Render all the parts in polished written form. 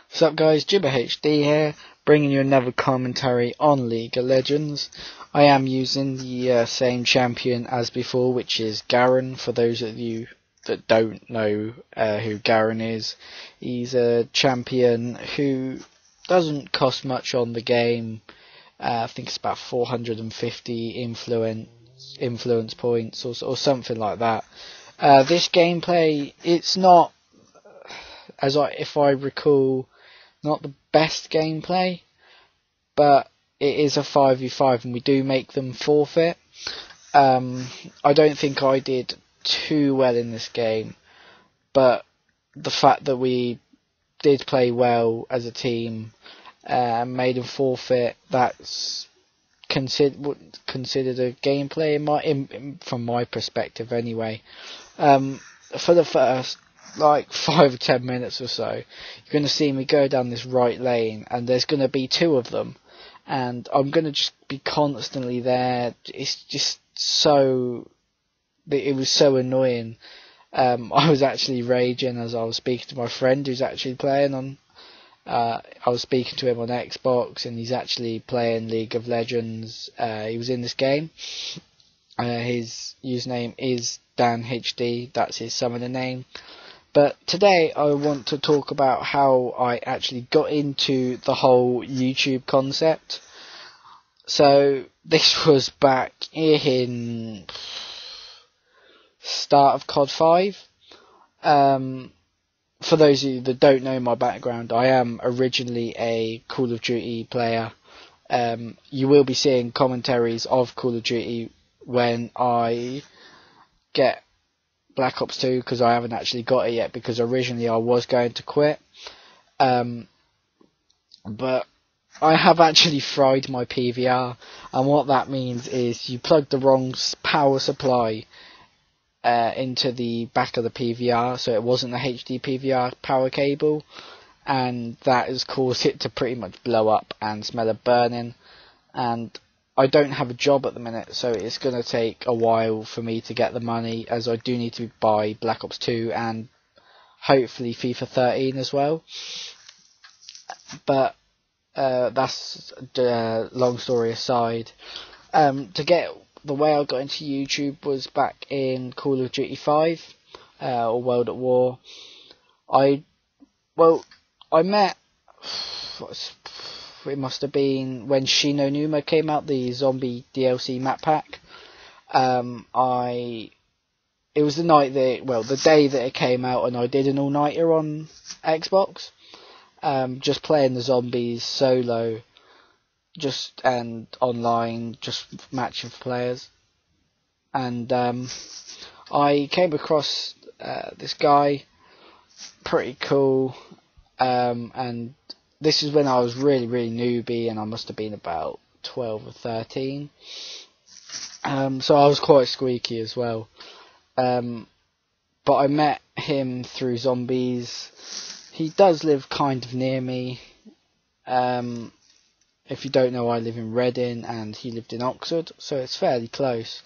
What's up guys, JibbahHD here, bringing you another commentary on League of Legends. I am using the same champion as before, which is Garen. For those of you that don't know who Garen is, he's a champion who doesn't cost much on the game. I think it's about 450 influence points or something like that. This gameplay, it's not, if I recall, not the best gameplay, but it is a 5v5 and we do make them forfeit. I don't think I did too well in this game, but the fact that we did play well as a team made them forfeit, that's considered a gameplay from my perspective anyway. For the first 5 or 10 minutes or so, you're going to see me go down this right lane, and there's going to be two of them, and I'm going to just be constantly there. It's just it was so annoying. I was actually raging as I was speaking to my friend who's actually playing on, I was speaking to him on Xbox, and he's actually playing League of Legends. He was in this game. His username is JibbahHD, that's his summoner name. But today I want to talk about how I actually got into the whole YouTube concept. So this was back in start of COD 5. For those of you that don't know my background, I am originally a Call of Duty player. You will be seeing commentaries of Call of Duty when I get Black Ops 2, because I haven't actually got it yet, because originally I was going to quit. But I have actually fried my PVR, and what that means is you plug the wrong power supply into the back of the PVR, so it wasn't the HD PVR power cable, and that has caused it to pretty much blow up and smell of burning. And I don't have a job at the minute, so it's going to take a while for me to get the money, as I do need to buy Black Ops 2 and hopefully FIFA 13 as well. But that's long story aside. The way I got into YouTube was back in Call of Duty 5 or World at War. I met, it must have been when Shino Numa came out, the zombie DLC map pack. It was the day that it came out, and I did an all-nighter on Xbox, just playing the zombies solo, and online, just matching for players. And I came across this guy, pretty cool, and this is when I was really newbie, and I must have been about 12 or 13. So I was quite squeaky as well. But I met him through zombies. He does live kind of near me. If you don't know, I live in Reading, and he lived in Oxford, so it's fairly close.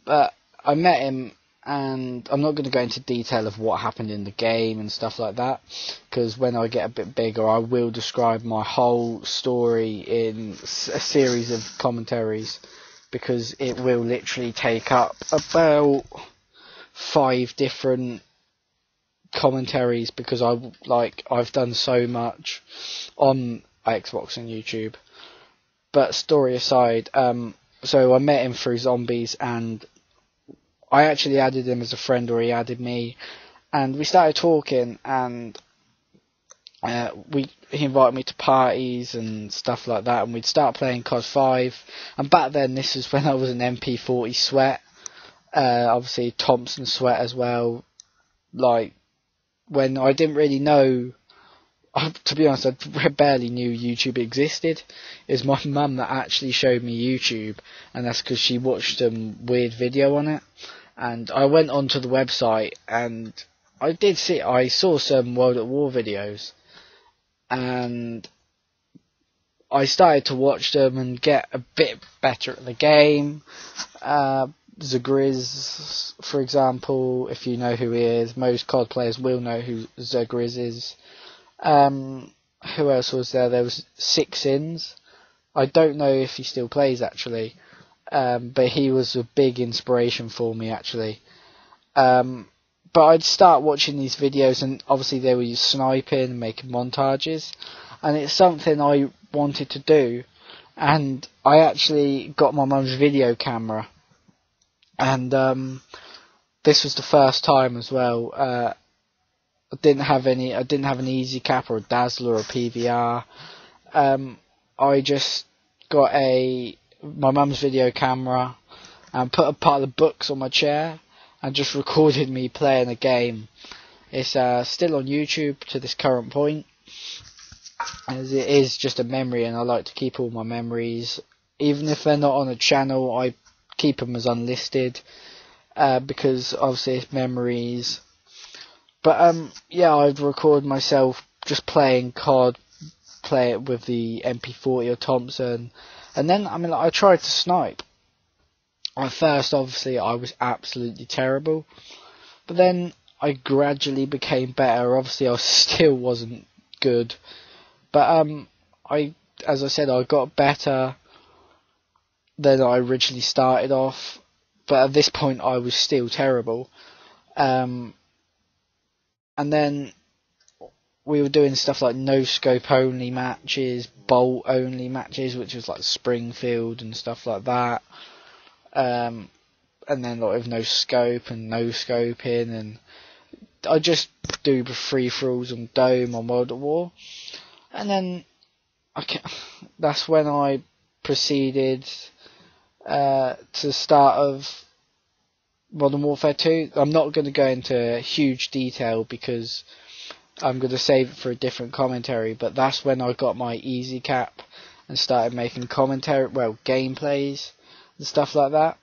But I met him, and I'm not going to go into detail of what happened in the game and stuff like that, because when I get a bit bigger, I will describe my whole story in a series of commentaries, because it will literally take up about 5 different commentaries, because I've done so much on Xbox and YouTube. But story aside, so I met him through zombies, and I actually added him as a friend, or he added me, and we started talking, and he invited me to parties and stuff like that, and we'd start playing COD 5. And back then, this is when I was an MP40 sweat, obviously Thompson sweat as well. When I didn't really know, to be honest, I barely knew YouTube existed. It was my mum that actually showed me YouTube, and that's because she watched some weird video on it. And I went onto the website, and I saw some World at War videos, and I started to watch them and get a bit better at the game. Zagriz, for example, if you know who he is, most COD players will know who Zagriz is. Who else was there? There was Six Ins. I don't know if he still plays actually, but he was a big inspiration for me actually. But I'd start watching these videos, and obviously they were sniping, making montages, and it's something I wanted to do. And I actually got my mum's video camera, and this was the first time as well. I didn't have an easy cap or a Dazzler or a PVR. I just got my mum's video camera and put a part of the books on my chair and just recorded me playing a game. It's still on YouTube to this current point, as it is just a memory, and I like to keep all my memories, even if they're not on a channel. I keep them as unlisted because obviously it's memories. But yeah, I'd record myself just playing COD, play it with the MP40 or Thompson, and then I tried to snipe. At first, obviously, I was absolutely terrible, but then I gradually became better. Obviously, I still wasn't good, but as I said, I got better than I originally started off. But at this point, I was still terrible. And then we were doing stuff like no scope only matches, bolt only matches, which was like Springfield and stuff like that. And then like with no scope and no scoping, and I just do free for alls on Dome or World at War. And then that's when I proceeded to the start of Modern Warfare 2. I'm not going to go into huge detail because I'm going to save it for a different commentary, but that's when I got my easy cap and started making gameplays and stuff like that.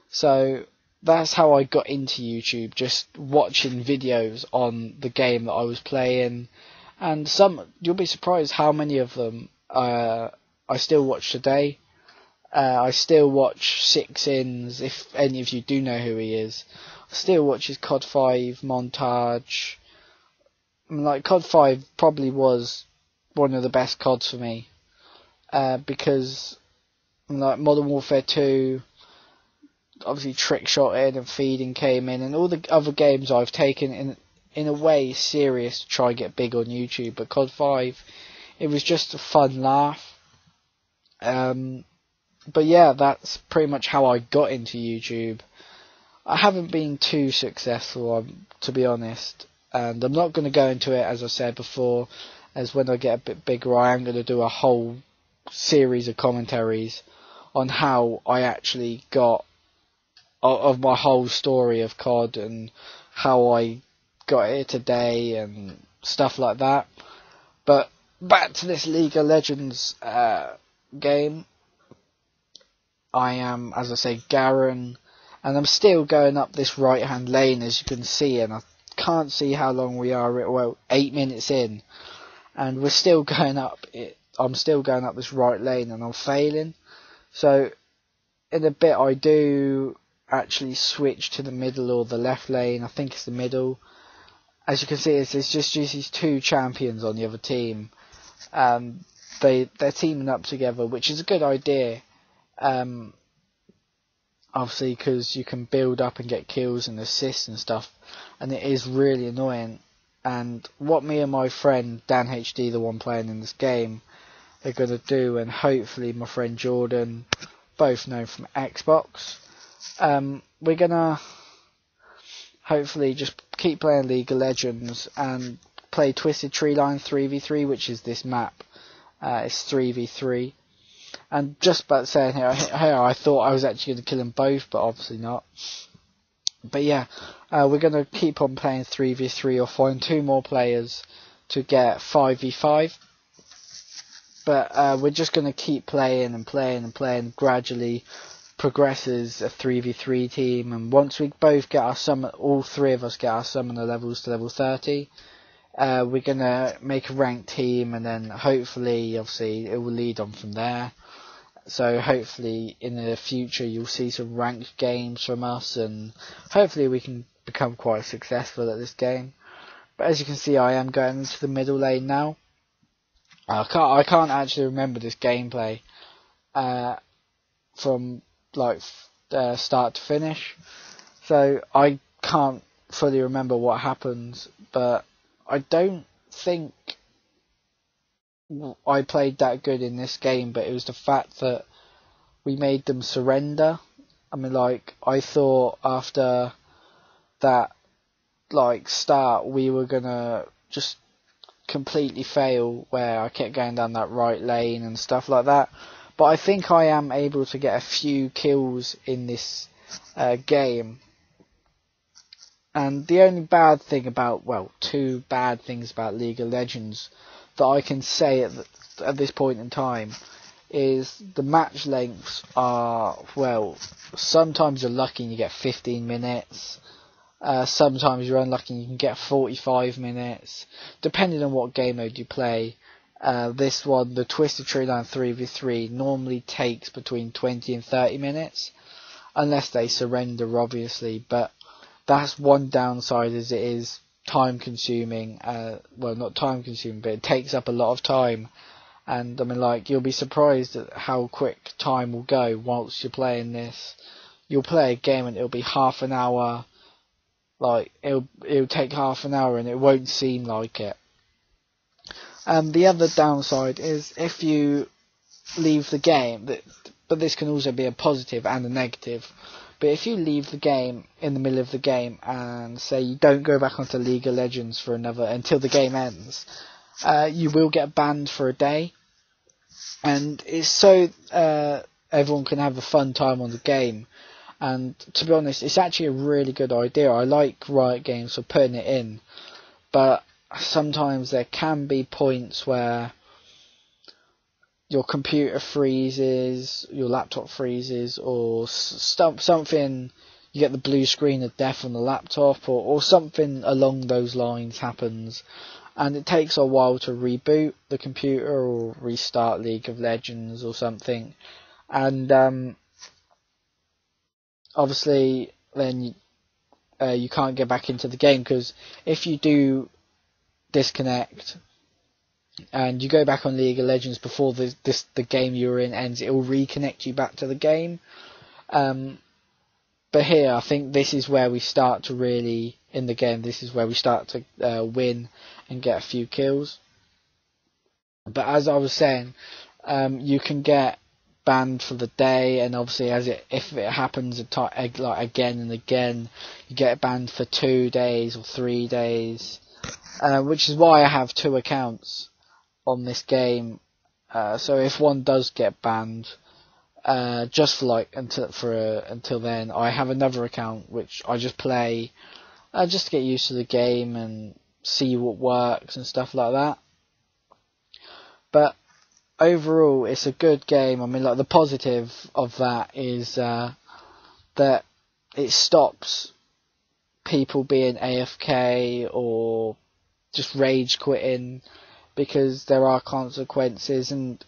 So that's how I got into YouTube, just watching videos on the game that I was playing, and you'll be surprised how many of them I still watch today. I still watch Six Ins, if any of you do know who he is. I still watch his COD 5 montage. COD 5 probably was one of the best CODs for me, because Modern Warfare 2, obviously Trick Shotting and Feeding came in, and all the other games I've taken in a way serious to try and get big on YouTube. But COD 5, it was just a fun laugh. But yeah, that's pretty much how I got into YouTube. I haven't been too successful, to be honest, and I'm not going to go into it, as I said before, as when I get a bit bigger I am going to do a whole series of commentaries on how I actually got of my whole story of COD and how I got here today and stuff like that. But back to this League of Legends game. I am, as I say, Garen, and I'm still going up this right hand lane, as you can see, and I can't see how long we are. Well, 8 minutes in, and we're still going up it. I'm still going up this right lane, and I'm failing. So in a bit I do actually switch to the middle or the left lane. I think it's the middle. As you can see, it's just these two champions on the other team. They're teaming up together, which is a good idea. Obviously, because you can build up and get kills and assists and stuff, and it is really annoying. And what me and my friend JibbahHD, the one playing in this game, are going to do, and hopefully my friend Jordan, both known from Xbox, we're going to hopefully just keep playing League of Legends and play Twisted Tree Line 3v3, which is this map. It's 3v3. And just about saying here, I thought I was actually going to kill them both, but obviously not. But yeah, we're going to keep on playing 3v3 or find 2 more players to get 5v5. But we're just going to keep playing and playing and playing, gradually progresses a 3v3 team. And once we both get our summon, all 3 of us get our summoner levels to level 30, we're going to make a ranked team, and then hopefully, obviously, it will lead on from there. So hopefully in the future you'll see some ranked games from us, and hopefully we can become quite successful at this game. But as you can see, I am going into the middle lane now. I can't actually remember this gameplay from like start to finish, so I can't fully remember what happens. But I don't think I played that good in this game, but it was the fact that we made them surrender. I mean, like, I thought after that, like, start, we were gonna just completely fail, where I kept going down that right lane and stuff like that. But I think I am able to get a few kills in this game. And the only bad thing about, well, two bad things about League of Legends that I can say at this point in time is the match lengths are, well, sometimes you're lucky and you get 15 minutes. Sometimes you're unlucky and you can get 45 minutes, depending on what game mode you play. This one, the Twisted Tree Line 3v3, normally takes between 20 and 30 minutes, unless they surrender, obviously. But that's one downside, as it is time consuming. Well, not time consuming, but it takes up a lot of time. And I mean, like, you'll be surprised at how quick time will go whilst you're playing this. You'll play a game and it'll be half an hour. Like, it'll take half an hour and it won't seem like it. The other downside is if you leave the game, but this can also be a positive and a negative. But if you leave the game in the middle of the game and say you don't go back onto League of Legends for until the game ends, you will get banned for a day. And it's so everyone can have a fun time on the game. And to be honest, it's actually a really good idea. I like Riot Games for putting it in, but sometimes there can be points where your computer freezes, your laptop freezes, or something, you get the blue screen of death on the laptop, or something along those lines happens, and it takes a while to reboot the computer or restart League of Legends or something. And obviously then you can't get back into the game, because if you do disconnect and you go back on League of Legends before the game you were in ends, it will reconnect you back to the game. But here, I think this is where we start to really, in the game, this is where we start to win and get a few kills. But as I was saying, you can get banned for the day, and obviously if it happens like again and again, you get banned for 2 days or 3 days, which is why I have 2 accounts on this game. So if one does get banned, just for like until then, I have another account which I just play just to get used to the game and see what works and stuff like that. But overall, it's a good game. I mean, like, the positive of that is that it stops people being AFK or just rage quitting, because there are consequences. And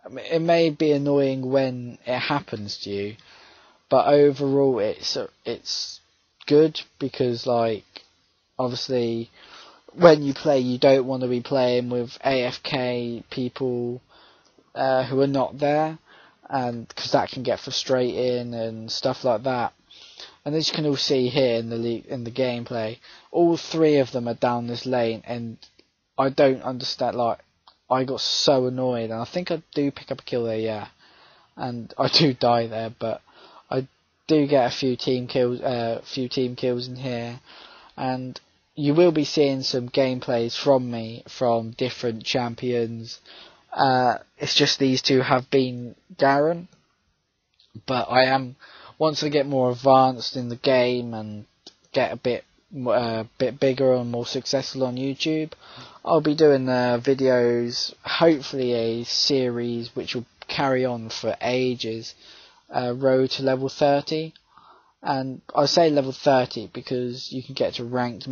I mean, it may be annoying when it happens to you, but overall it's good, because, like, obviously when you play, you don't want to be playing with AFK people who are not there, and because that can get frustrating and stuff like that. And as you can all see here in the gameplay, all 3 of them are down this lane, and I don't understand. Like, I got so annoyed, and I think I do pick up a kill there, yeah, and I do die there, but I do get a few team kills in here. And you will be seeing some gameplays from me from different champions. It's just these 2 have been Garen, but once I get more advanced in the game and get a bit bigger and more successful on YouTube, I'll be doing videos, hopefully a series which will carry on for ages, road to level 30. And I say level 30 because you can get to ranked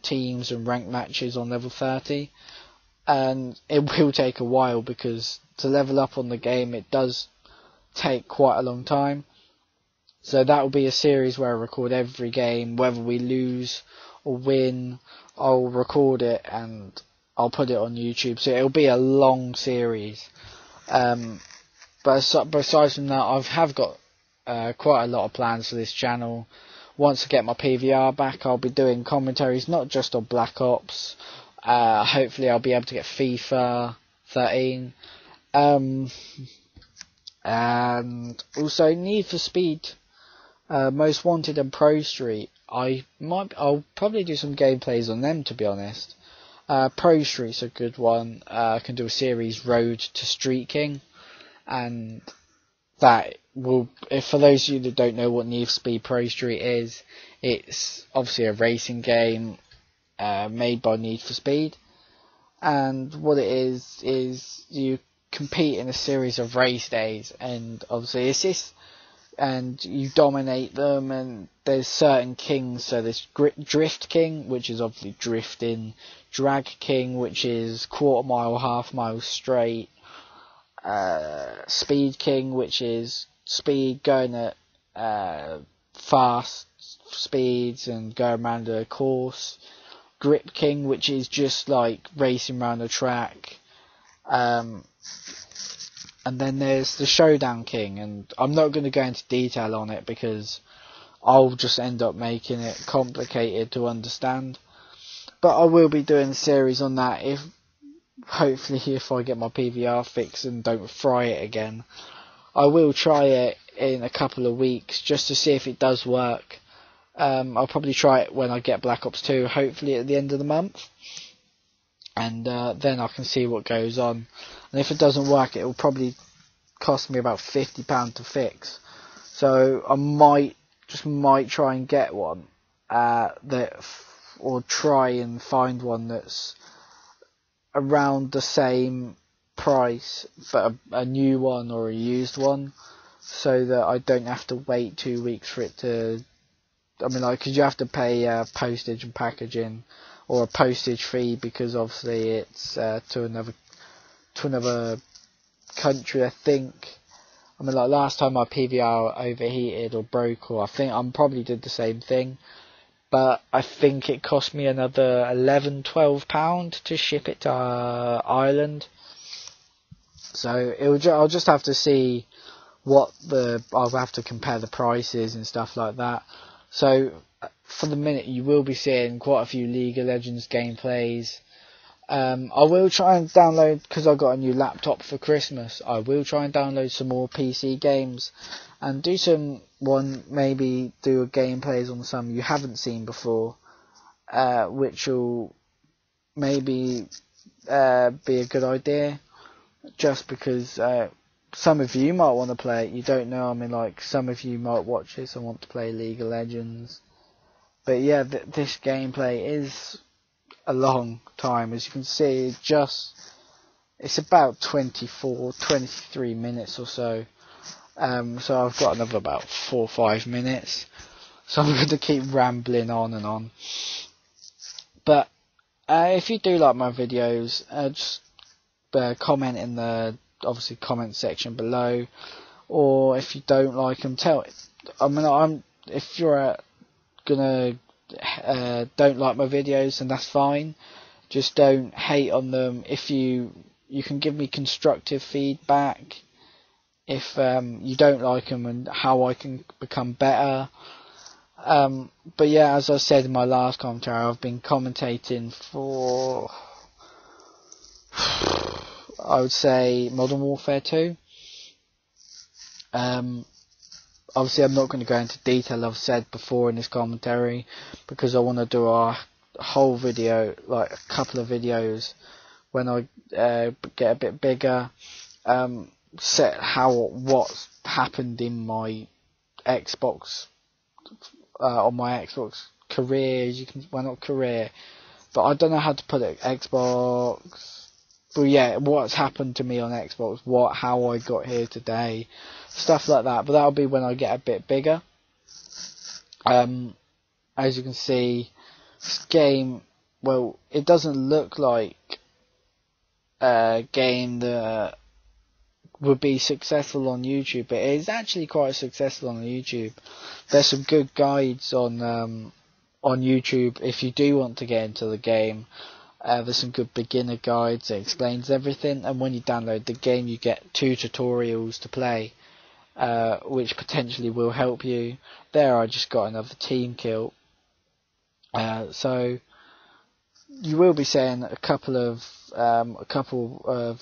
teams and ranked matches on level 30, and it will take a while, because to level up on the game it does take quite a long time. So that will be a series where I record every game, whether we lose or win, I'll record it and I'll put it on YouTube. So it'll be a long series. But besides from that, I have got quite a lot of plans for this channel. Once I get my PVR back, I'll be doing commentaries not just on Black Ops. Hopefully I'll be able to get FIFA 13. And also Need for Speed, Most Wanted and Pro Street. I'll probably do some gameplays on them, to be honest. Pro Street's a good one. I can do a series, Road to Street King. And that will, for those of you that don't know what Need for Speed Pro Street is, it's obviously a racing game made by Need for Speed, and what it is you compete in a series of race days, and obviously it's this, and you dominate them, and there's certain kings. So there's Drift King, which is obviously drifting, Drag King, which is quarter mile, half mile straight, Speed King, which is speed, going at fast speeds and going around a course, Grip King, which is just like racing around a track, and then there's the Showdown King, and I'm not going to go into detail on it because I'll just end up making it complicated to understand. But I will be doing a series on that, hopefully if I get my PVR fixed and don't fry it again. I will try it in a couple of weeks just to see if it does work. I'll probably try it when I get Black Ops 2, hopefully at the end of the month. And then I can see what goes on. And if it doesn't work, it will probably cost me about £50 to fix. So I might try and get one, or try and find one that's around the same price, but a new one or a used one, so that I don't have to wait 2 weeks for it to, because you have to pay postage and packaging, or a postage fee, because obviously it's to another country, I think. Last time my PVR overheated or broke, or I think I probably did the same thing, but I think it cost me another £11-12 to ship it to Ireland. So I'll just have to see I'll have to compare the prices and stuff like that. So for the minute, you will be seeing quite a few League of Legends gameplays. I will try and download, because I got a new laptop for Christmas, I will try and download some more PC games and maybe do gameplays on some you haven't seen before, which will maybe be a good idea, just because some of you might want to play it, you don't know, some of you might watch this and want to play League of Legends. But yeah, this gameplay is a long time. As you can see, it's about 23 minutes or so. So I've got another about 4 or 5 minutes. So I'm going to keep rambling on and on. But if you do like my videos, just comment in the obviously comment section below. Or if you don't like them, tell it. If you're don't like my videos, then that's fine. Just don't hate on them. If you can give me constructive feedback if you don't like them, and how I can become better. But yeah, as I said in my last commentary, I've been commentating for, I would say, Modern Warfare 2. Obviously, I'm not going to go into detail, I've said before in this commentary, because I want to do a whole video, like a couple of videos, when I get a bit bigger, set what's happened in my Xbox, on my Xbox career, not career, but I don't know how to put it, Xbox, but yeah, what's happened to me on Xbox, how I got here today, stuff like that. But that'll be when I get a bit bigger. As you can see, this game, well, it doesn't look like a game that would be successful on YouTube, but it is actually quite successful on YouTube. There's some good guides on on YouTube, if you do want to get into the game, there's some good beginner guides that explains everything, and when you download the game you get 2 tutorials to play, which potentially will help you. There I just got another team kill, so you will be seeing a couple of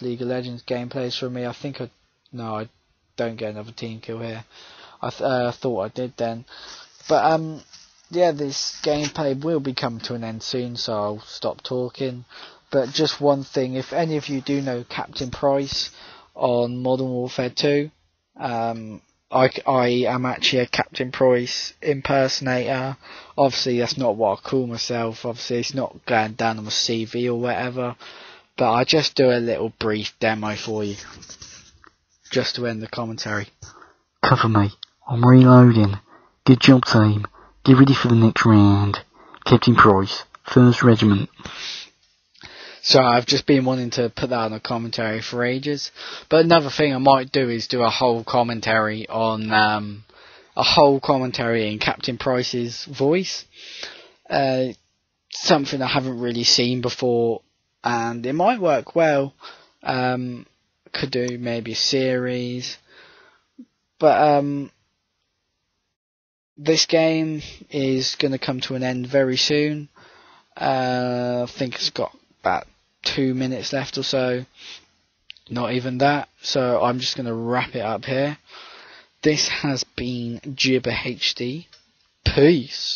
League of Legends gameplays from me. I think I don't get another team kill here. I thought I did then, but yeah, this gameplay will be coming to an end soon, so I'll stop talking. But just one thing, if any of you do know Captain Price on Modern Warfare 2, I am actually a Captain Price impersonator. Obviously that's not what I call myself, obviously it's not going down on my CV or whatever, but I just do a little brief demo for you, just to end the commentary. Cover me, I'm reloading. Good job, team. Get ready for the next round. Captain Price, 1st Regiment. So I've just been wanting to put that on a commentary for ages. But another thing I might do is do a whole commentary on in Captain Price's voice. Something I haven't really seen before, and it might work well. Could do maybe a series, but this game is going to come to an end very soon. I think it's got about 2 minutes left or so. Not even that. So I'm just going to wrap it up here. This has been JibbahHD. Peace.